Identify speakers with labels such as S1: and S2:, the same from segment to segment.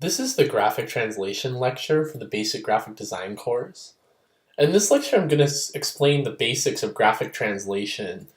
S1: This is the graphic translation lecture for the basic graphic design course. In this lecture, I'm going to explain the basics of graphic translation,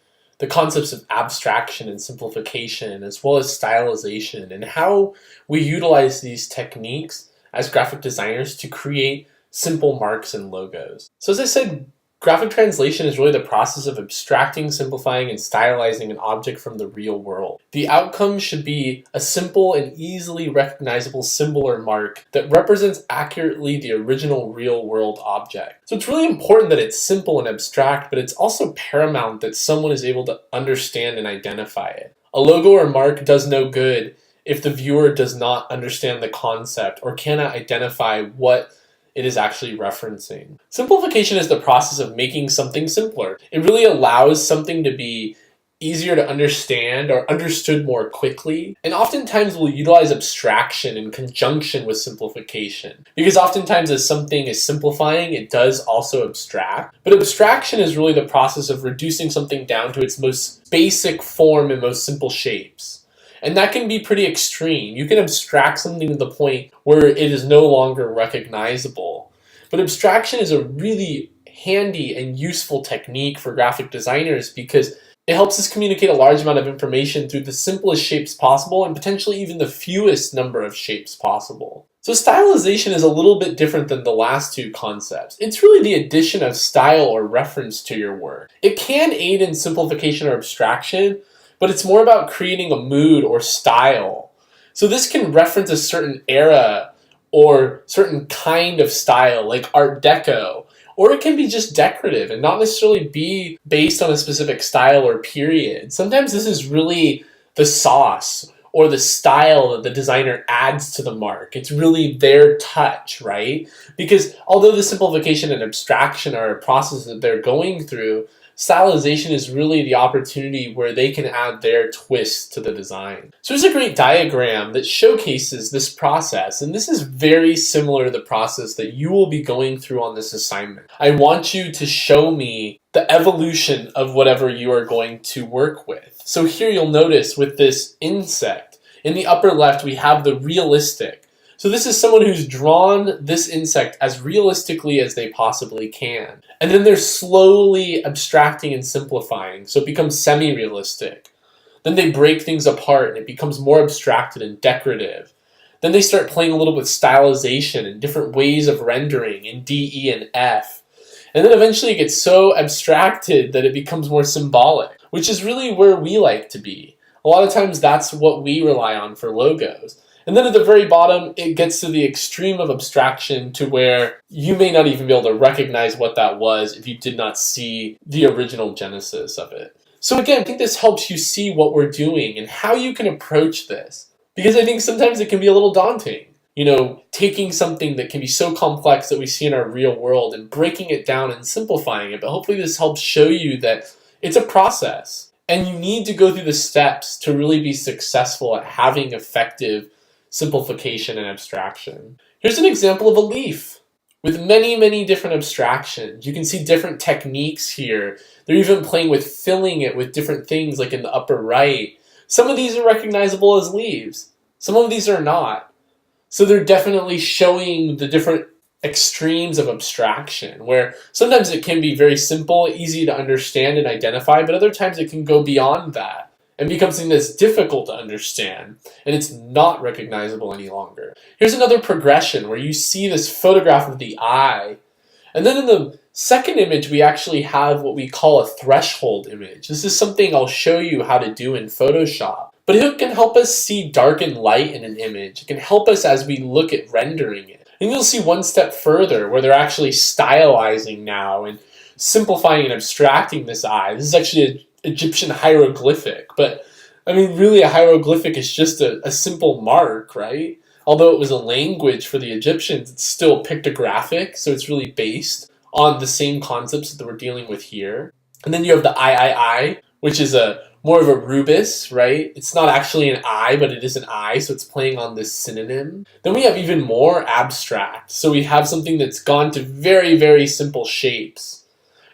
S1: the concepts of abstraction and simplification, as well as stylization, and how we utilize these techniques as graphic designers to create simple marks and logos. So as I said, graphic translation is really the process of abstracting, simplifying, and stylizing an object from the real world. The outcome should be a simple and easily recognizable symbol or mark that represents accurately the original real world object. So it's really important that it's simple and abstract, but it's also paramount that someone is able to understand and identify it. A logo or mark does no good if the viewer does not understand the concept or cannot identify what it is actually referencing. Simplification is the process of making something simpler. It really allows something to be easier to understand or understood more quickly. And oftentimes we'll utilize abstraction in conjunction with simplification. Because oftentimes as something is simplifying, it does also abstract. But abstraction is really the process of reducing something down to its most basic form and most simple shapes. And that can be pretty extreme. You can abstract something to the point where it is no longer recognizable. But abstraction is a really handy and useful technique for graphic designers because it helps us communicate a large amount of information through the simplest shapes possible and potentially even the fewest number of shapes possible. So stylization is a little bit different than the last two concepts. It's really the addition of style or reference to your work. It can aid in simplification or abstraction, but it's more about creating a mood or style. So this can reference a certain era or certain kind of style, like Art Deco, or it can be just decorative and not necessarily be based on a specific style or period. Sometimes this is really the sauce or the style that the designer adds to the mark. It's really their touch, right? Because although the simplification and abstraction are a process that they're going through, stylization is really the opportunity where they can add their twist to the design. So here's a great diagram that showcases this process, and this is very similar to the process that you will be going through on this assignment. I want you to show me the evolution of whatever you are going to work with. So here you'll notice with this insect, in the upper left we have the realistic. So this is someone who's drawn this insect as realistically as they possibly can. And then they're slowly abstracting and simplifying, so it becomes semi-realistic. Then they break things apart and it becomes more abstracted and decorative. Then they start playing a little with stylization and different ways of rendering in D, E, and F. And then eventually it gets so abstracted that it becomes more symbolic, which is really where we like to be. A lot of times that's what we rely on for logos. And then at the very bottom, it gets to the extreme of abstraction to where you may not even be able to recognize what that was if you did not see the original genesis of it. So again, I think this helps you see what we're doing and how you can approach this. Because I think sometimes it can be a little daunting. You know, taking something that can be so complex that we see in our real world and breaking it down and simplifying it. But hopefully this helps show you that it's a process. And you need to go through the steps to really be successful at having effective simplification and abstraction. Here's an example of a leaf with many, many different abstractions. You can see different techniques here. They're even playing with filling it with different things like in the upper right. Some of these are recognizable as leaves. Some of these are not. So they're definitely showing the different extremes of abstraction, where sometimes it can be very simple, easy to understand and identify, but other times it can go beyond that and become something that's difficult to understand, and it's not recognizable any longer. Here's another progression where you see this photograph of the eye, and then in the second image we actually have what we call a threshold image. This is something I'll show you how to do in Photoshop, but it can help us see dark and light in an image. It can help us as we look at rendering it. And you'll see one step further where they're actually stylizing now and simplifying and abstracting this eye. This is actually an Egyptian hieroglyphic, but I mean really a hieroglyphic is just a simple mark, right? Although it was a language for the Egyptians, it's still pictographic, so it's really based on the same concepts that we're dealing with here. And then you have the I, which is more of a rubus, right? It's not actually an eye, but it is an eye, so it's playing on this synonym. Then we have even more abstract. So we have something that's gone to very, very simple shapes.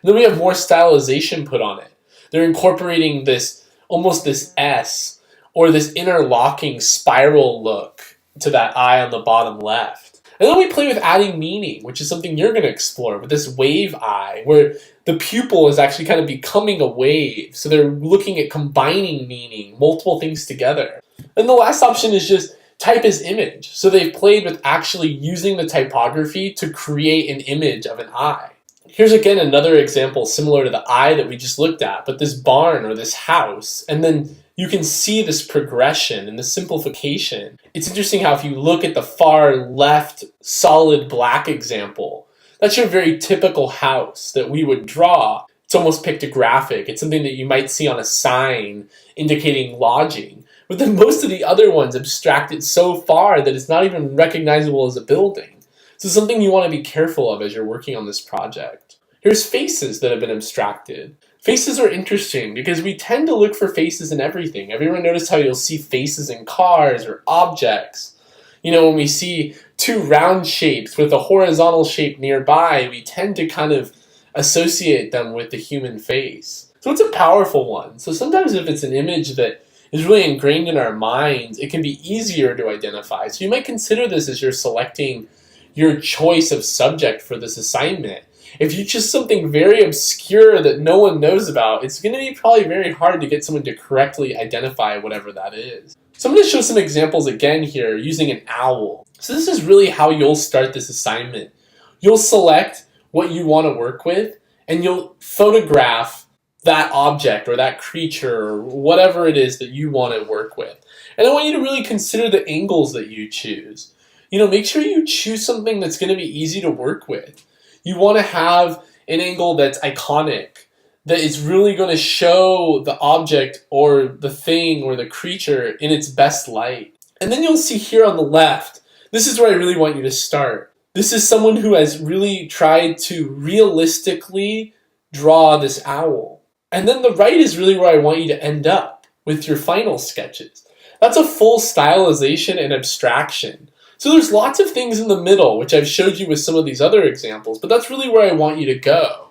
S1: And then we have more stylization put on it. They're incorporating this, almost this S, or this interlocking spiral look to that eye on the bottom left. And then we play with adding meaning, which is something you're going to explore with this wave eye, where the pupil is actually kind of becoming a wave. So they're looking at combining meaning, multiple things together. And the last option is just type as image. So they've played with actually using the typography to create an image of an eye. Here's again another example similar to the eye that we just looked at, but this barn or this house, and then you can see this progression and the simplification. It's interesting how if you look at the far left solid black example, that's your very typical house that we would draw. It's almost pictographic. It's something that you might see on a sign indicating lodging. But then most of the other ones abstract it so far that it's not even recognizable as a building. So something you want to be careful of as you're working on this project. Here's faces that have been abstracted. Faces are interesting because we tend to look for faces in everything. Have you ever noticed how you'll see faces in cars or objects? You know, when we see two round shapes with a horizontal shape nearby, we tend to kind of associate them with the human face. So it's a powerful one. So sometimes if it's an image that is really ingrained in our minds, it can be easier to identify. So you might consider this as you're selecting your choice of subject for this assignment. If you choose something very obscure that no one knows about, it's going to be probably very hard to get someone to correctly identify whatever that is. So I'm going to show some examples again here using an owl. So this is really how you'll start this assignment. You'll select what you want to work with, and you'll photograph that object or that creature or whatever it is that you want to work with. And I want you to really consider the angles that you choose. You know, make sure you choose something that's going to be easy to work with. You want to have an angle that's iconic, that is really going to show the object or the thing or the creature in its best light. And then you'll see here on the left, this is where I really want you to start. This is someone who has really tried to realistically draw this owl. And then the right is really where I want you to end up with your final sketches. That's a full stylization and abstraction. So there's lots of things in the middle, which I've showed you with some of these other examples, but that's really where I want you to go.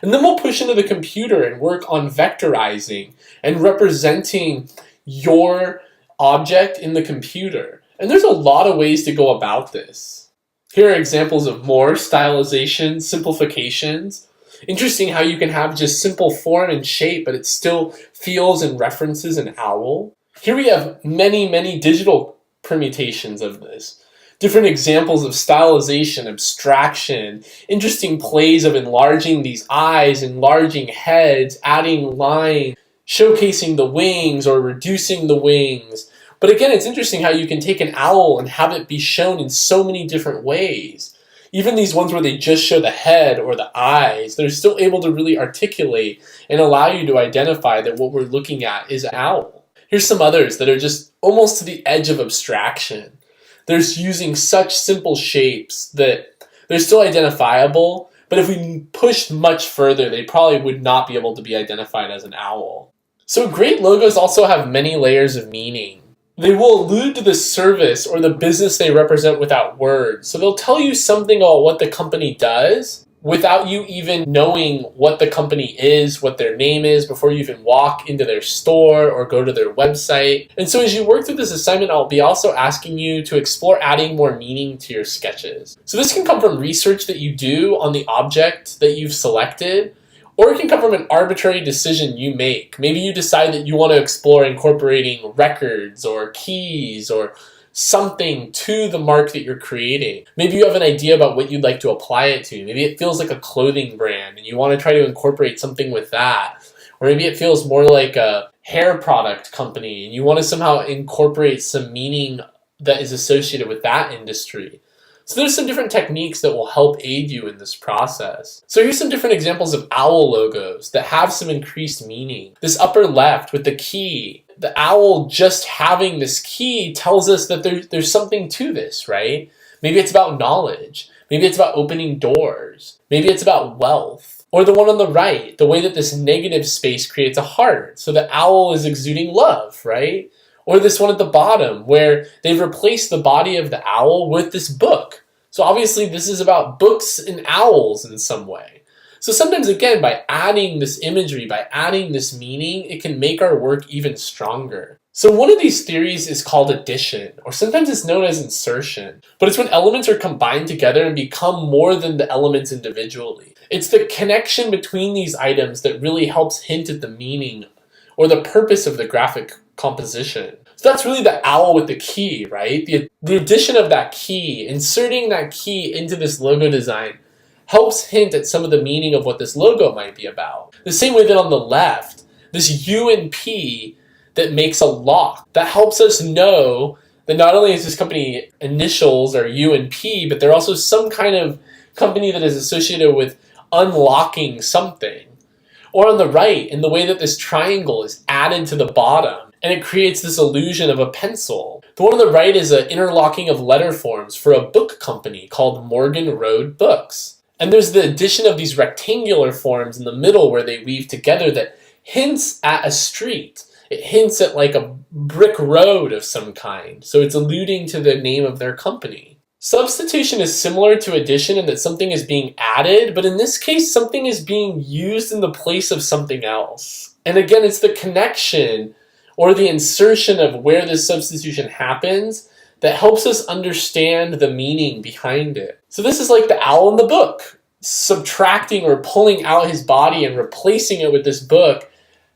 S1: And then we'll push into the computer and work on vectorizing and representing your object in the computer. And there's a lot of ways to go about this. Here are examples of more stylization, simplifications. Interesting how you can have just simple form and shape, but it still feels and references an owl. Here we have many, many digital permutations of this. Different examples of stylization, abstraction, interesting plays of enlarging these eyes, enlarging heads, adding lines, showcasing the wings or reducing the wings. But again, it's interesting how you can take an owl and have it be shown in so many different ways. Even these ones where they just show the head or the eyes, they're still able to really articulate and allow you to identify that what we're looking at is an owl. Here's some others that are just almost to the edge of abstraction. They're using such simple shapes that they're still identifiable, but if we pushed much further, they probably would not be able to be identified as an owl. So great logos also have many layers of meaning. They will allude to the service or the business they represent without words. So they'll tell you something about what the company does without you even knowing what the company is, what their name is, before you even walk into their store or go to their website. And so as you work through this assignment, I'll be also asking you to explore adding more meaning to your sketches. So this can come from research that you do on the object that you've selected, or it can come from an arbitrary decision you make. Maybe you decide that you want to explore incorporating records or keys or something to the mark that you're creating. Maybe you have an idea about what you'd like to apply it to. Maybe it feels like a clothing brand and you want to try to incorporate something with that. Or maybe it feels more like a hair product company and you want to somehow incorporate some meaning that is associated with that industry. So there's some different techniques that will help aid you in this process. So here's some different examples of owl logos that have some increased meaning. This upper left with the key, the owl just having this key tells us that there's something to this, right? Maybe it's about knowledge. Maybe it's about opening doors. Maybe it's about wealth. Or the one on the right, the way that this negative space creates a heart. So the owl is exuding love, right? Or this one at the bottom where they've replaced the body of the owl with this book. So obviously this is about books and owls in some way. So sometimes, again, by adding this imagery, by adding this meaning, it can make our work even stronger. So one of these theories is called addition, or sometimes it's known as insertion, but it's when elements are combined together and become more than the elements individually. It's the connection between these items that really helps hint at the meaning or the purpose of the graphic composition. So that's really the owl with the key, right? The addition of that key, inserting that key into this logo design helps hint at some of the meaning of what this logo might be about. The same way that on the left, this U and P that makes a lock, that helps us know that not only is this company initials are U and P, but they're also some kind of company that is associated with unlocking something. Or on the right, in the way that this triangle is added to the bottom, and it creates this illusion of a pencil. The one on the right is an interlocking of letter forms for a book company called Morgan Road Books. And there's the addition of these rectangular forms in the middle where they weave together that hints at a street. It hints at like a brick road of some kind, so it's alluding to the name of their company. Substitution is similar to addition in that something is being added, but in this case, something is being used in the place of something else. And again, it's the connection or the insertion of where this substitution happens that helps us understand the meaning behind it. So this is like the owl in the book. Subtracting or pulling out his body and replacing it with this book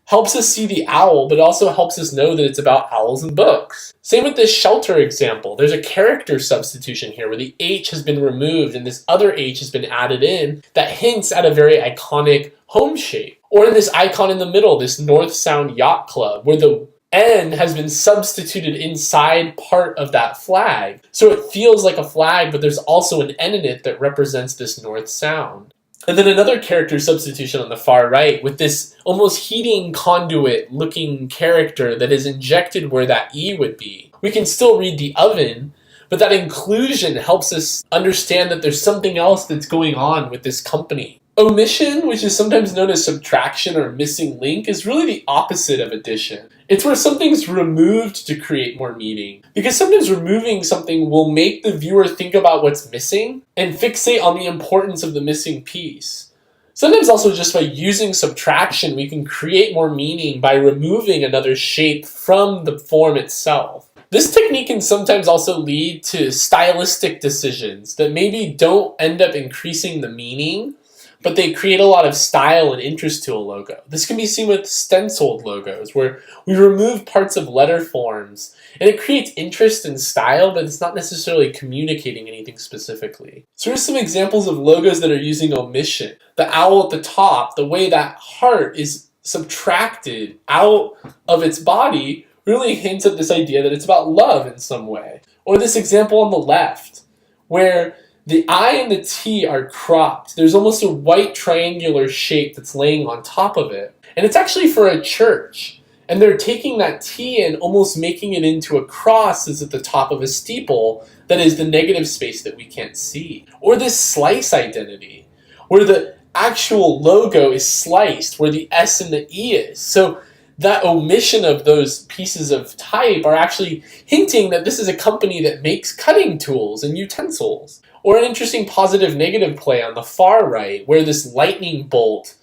S1: helps us see the owl, but also helps us know that it's about owls and books. Same with this shelter example. There's a character substitution here where the H has been removed and this other H has been added in that hints at a very iconic home shape. Or in this icon in the middle, this North Sound Yacht Club, where the N has been substituted inside part of that flag. So it feels like a flag, but there's also an N in it that represents this North Sound. And then another character substitution on the far right with this almost heating conduit looking character that is injected where that E would be. We can still read the oven, but that inclusion helps us understand that there's something else that's going on with this company. Omission, which is sometimes known as subtraction or missing link, is really the opposite of addition. It's where something's removed to create more meaning. Because sometimes removing something will make the viewer think about what's missing and fixate on the importance of the missing piece. Sometimes also just by using subtraction, we can create more meaning by removing another shape from the form itself. This technique can sometimes also lead to stylistic decisions that maybe don't end up increasing the meaning, but they create a lot of style and interest to a logo. This can be seen with stenciled logos, where we remove parts of letter forms, and it creates interest and style, but it's not necessarily communicating anything specifically. So here's some examples of logos that are using omission. The owl at the top, the way that heart is subtracted out of its body really hints at this idea that it's about love in some way. Or this example on the left, where the I and the T are cropped. There's almost a white triangular shape that's laying on top of it. And it's actually for a church. And they're taking that T and almost making it into a cross that's at the top of a steeple that is the negative space that we can't see. Or this slice identity, where the actual logo is sliced, where the S and the E is. So that omission of those pieces of type are actually hinting that this is a company that makes cutting tools and utensils. Or an interesting positive-negative play on the far right, where this lightning bolt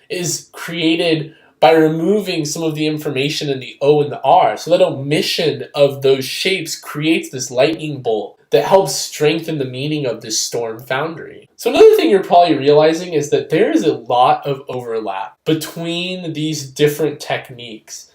S1: is created by removing some of the information in the O and the R. So that omission of those shapes creates this lightning bolt that helps strengthen the meaning of this storm foundry. So another thing you're probably realizing is that there is a lot of overlap between these different techniques.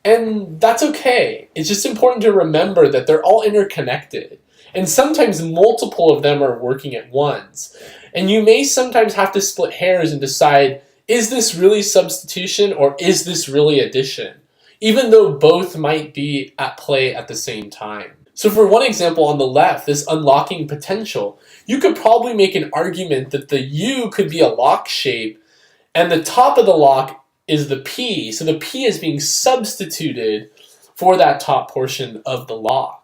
S1: And that's okay. It's just important to remember that they're all interconnected. And sometimes multiple of them are working at once. And you may sometimes have to split hairs and decide, is this really substitution or is this really addition? Even though both might be at play at the same time. So for one example on the left, this unlocking potential, you could probably make an argument that the U could be a lock shape and the top of the lock is the P. So the P is being substituted for that top portion of the lock.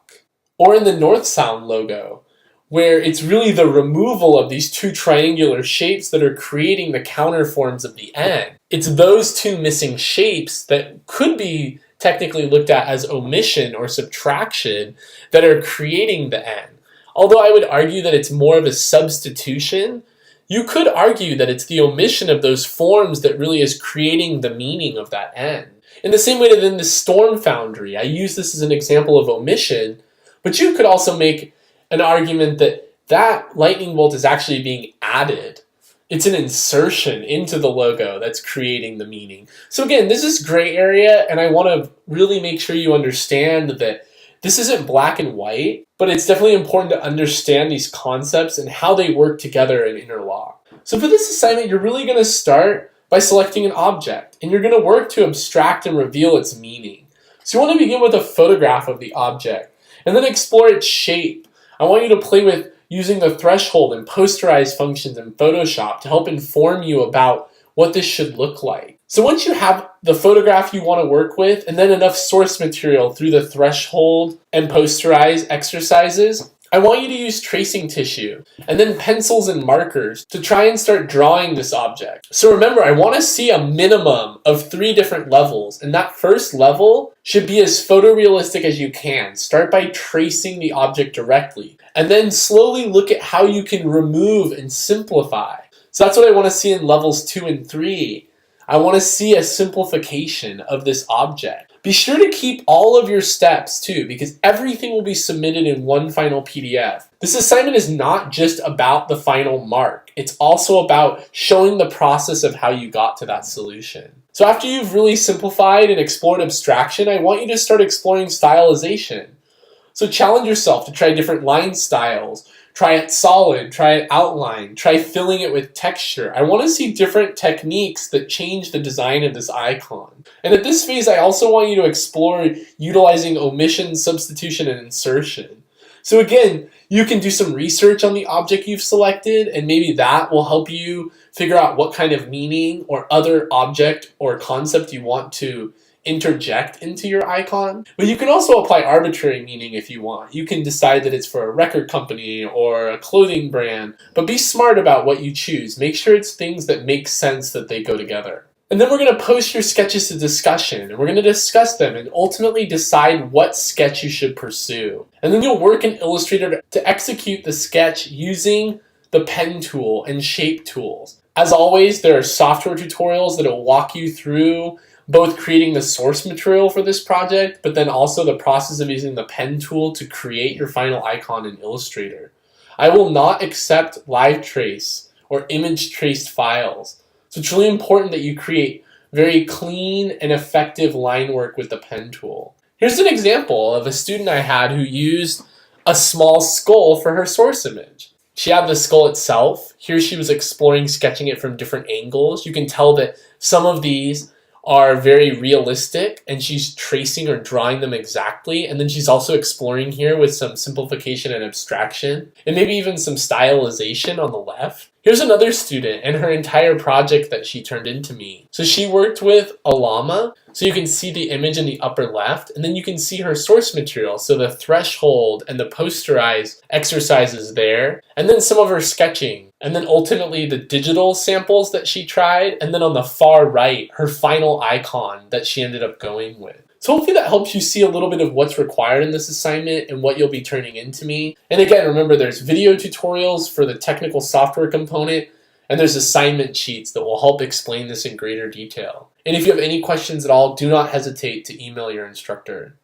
S1: Or in the North Sound logo, where it's really the removal of these two triangular shapes that are creating the counterforms of the N. It's those two missing shapes that could be technically looked at as omission or subtraction that are creating the N. Although I would argue that it's more of a substitution, you could argue that it's the omission of those forms that really is creating the meaning of that N. In the same way that in the storm foundry, I use this as an example of omission, but you could also make an argument that that lightning bolt is actually being added. It's an insertion into the logo that's creating the meaning. So again, this is gray area, and I want to really make sure you understand that this isn't black and white, but it's definitely important to understand these concepts and how they work together and interlock. So for this assignment, you're really going to start by selecting an object, and you're going to work to abstract and reveal its meaning. So you want to begin with a photograph of the object, and then explore its shape. I want you to play with using the threshold and posterize functions in Photoshop to help inform you about what this should look like. So once you have the photograph you want to work with, and then enough source material through the threshold and posterize exercises, I want you to use tracing tissue and then pencils and markers to try and start drawing this object. So remember, I want to see a minimum of 3 different levels, and that first level should be as photorealistic as you can. Start by tracing the object directly, and then slowly look at how you can remove and simplify. So that's what I want to see in levels 2 and 3. I want to see a simplification of this object. Be sure to keep all of your steps too, because everything will be submitted in one final PDF. This assignment is not just about the final mark. It's also about showing the process of how you got to that solution. So after you've really simplified and explored abstraction, I want you to start exploring stylization. So challenge yourself to try different line styles. Try it solid, try it outline, try filling it with texture. I want to see different techniques that change the design of this icon. And at this phase, I also want you to explore utilizing omission, substitution, and insertion. So again, you can do some research on the object you've selected, and maybe that will help you figure out what kind of meaning or other object or concept you want to interject into your icon. But you can also apply arbitrary meaning if you want. You can decide that it's for a record company or a clothing brand, but be smart about what you choose. Make sure it's things that make sense that they go together. And then we're going to post your sketches to discussion, and we're going to discuss them and ultimately decide what sketch you should pursue. And then you'll work in Illustrator to execute the sketch using the pen tool and shape tools. As always, there are software tutorials that will walk you through both creating the source material for this project, but then also the process of using the pen tool to create your final icon in Illustrator. I will not accept live trace or image traced files. So it's really important that you create very clean and effective line work with the pen tool. Here's an example of a student I had who used a small skull for her source image. She had the skull itself. Here she was exploring sketching it from different angles. You can tell that some of these are very realistic, and she's tracing or drawing them exactly. And then she's also exploring here with some simplification and abstraction, and maybe even some stylization on the left. Here's another student and her entire project that she turned into me. So she worked with a llama. So you can see the image in the upper left, and then you can see her source material. So the threshold and the posterized exercises there, and then some of her sketching, and then ultimately the digital samples that she tried, and then on the far right, her final icon that she ended up going with. So hopefully that helps you see a little bit of what's required in this assignment and what you'll be turning into me. And again, remember there's video tutorials for the technical software component, and there's assignment sheets that will help explain this in greater detail. And if you have any questions at all, do not hesitate to email your instructor.